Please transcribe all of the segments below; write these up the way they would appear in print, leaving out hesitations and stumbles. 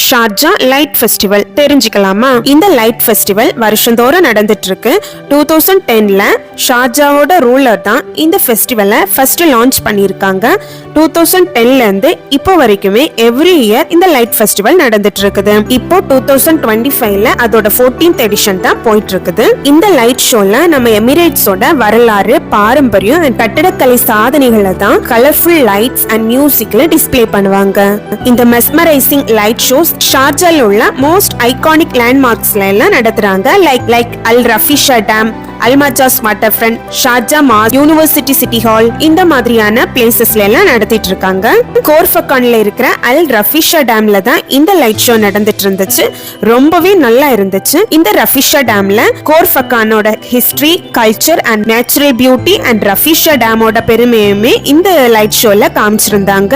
Sharjah light festival தெரிஞ்சுக்கலாமா? இந்த light festival வருஷந்தோறும் நடந்துட்டு இருக்கு. 2010ல ஷார்ஜாவோட ரூலர் தான் இந்த ஃபெஸ்டிவலை ஃபர்ஸ்ட் லான்ச் பண்ணியிருக்காங்க. 2010ல இருந்து இப்போ வரைக்குமே எவ்ரி இயர் இந்த லைட் ஃபெஸ்டிவல் நடந்துட்டு இருக்குது. இப்போ 2025ல அதோட 14th எடிஷன் தான் போயிட்டு இருக்குது. இந்த லைட் ஷோல நம்ம எமிரேட்ஸோட வரலாறு, பாரம்பரியம் அண்ட் கட்டிடக்கலை சாதனைகளை தான் கலர்ஃபுல் லைட்ஸ் அண்ட் மியூசிக்ல டிஸ்ப்ளே பண்ணுவாங்க. இந்த மெஸ்மரைசிங் லைட் ஷோஸ் ஷார்ஜால உள்ள மோஸ்ட் ஐகானிக் லேண்ட்மார்க்ஸ்ல எல்லாம் நடத்துறாங்க. Like Al Rafisah dam, Al Majaz water front, Sharjah mosque, university city hall, இந்த மாதிரியான பிளேசஸ்ல எல்லாம் நடத்திட்டு இருக்காங்க. கோர்ஃபகான்ல இருக்கிற அல் ரஃபிஷா டேம்ல தான் இந்த லைட் ஷோ நடந்துட்டு இருந்துச்சு. ரொம்பவே நல்லா இருந்துச்சு. இந்த ரஃபிஷா டேம்ல கோர்ஃபகானோட history, culture and natural beauty and Rafisah டேமோட பெருமையுமே இந்த லைட் ஷோல காமிச்சிருந்தாங்க.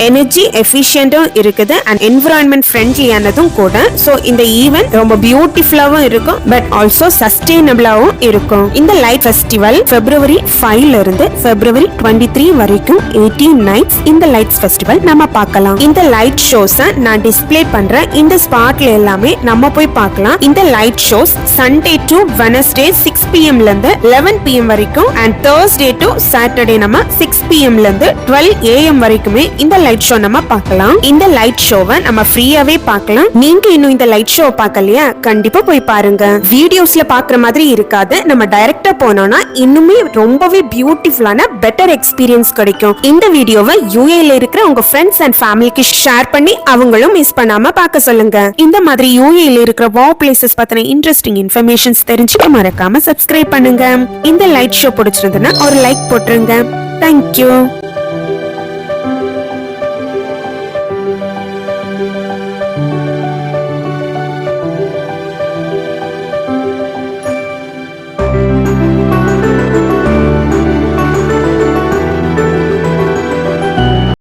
எனர்ஜி எஃபிஷியன்டும் இருக்குது அண்ட் என்விரான்மெண்ட் ஃப்ரெண்ட்லியானதும் கூட. சோ இந்த ஈவென்ட் ரொம்ப பியூட்டிஃபுல்லாவும் இருக்கும், பட் ஆல்சோ சஸ்டைனபிளாவும் இருக்கும். இந்த லைட் ஃபெஸ்டிவல் February 5ல இருந்து February 23 வரைக்கும் 18 nights இந்த லைட்ஸ் ஃபெஸ்டிவல் நம்ம பார்க்கலாம். இந்த லைட் ஷோஸ நான் டிஸ்ப்ளே பண்றேன். இந்த ஸ்பாட்ல எல்லாமே நம்ம போய் பார்க்கலாம். இந்த light shows Sunday to Wednesday 6 PM ல இருந்து 11 PM வரைக்கும் அண்ட் Thursday to Saturday நம்ம 6 PM ல இருந்து 12 AM வரைக்குமே இந்த லைட் ஷோ நம்ம பார்க்கலாம். இந்த லைட் ஷோவை நம்ம ஃப்ரீயாவே பார்க்கலாம். நீங்க இன்னும் இந்த லைட் ஷோ பார்க்கலையா? கண்டிப்பா போய் பாருங்க. வீடியோஸ்ல பாக்குற மாதிரி இருக்காது. நம்ம டைரக்டா போனோம்னா இன்னுமே ரொம்பவே பியூட்டிஃபுல்லான பெட்டர் எக்ஸ்பீரியன்ஸ் கிடைக்கும். இந்த வீடியோவை UAE ல இருக்கிற உங்க ஃப்ரெண்ட்ஸ் அண்ட் ஃபேமிலிக்கு ஷேர் பண்ணி அவங்களும் மிஸ் பண்ணாம பார்க்க சொல்லுங்க. இந்த மாதிரி UAE ல இருக்கிற வாவ் பிளேசஸ் பத்தின இன்ட்ரெஸ்டிங் இன்ஃபர்மேஷன்ஸ் தெரிஞ்சுக்க மறக்காம சப்ஸ்கிரைப் பண்ணுங்க. இந்த லைட் ஷோ பிடிச்சிருந்ததுன்னா ஒரு லைக் போட்டுருங்க. தேங்க்யூ.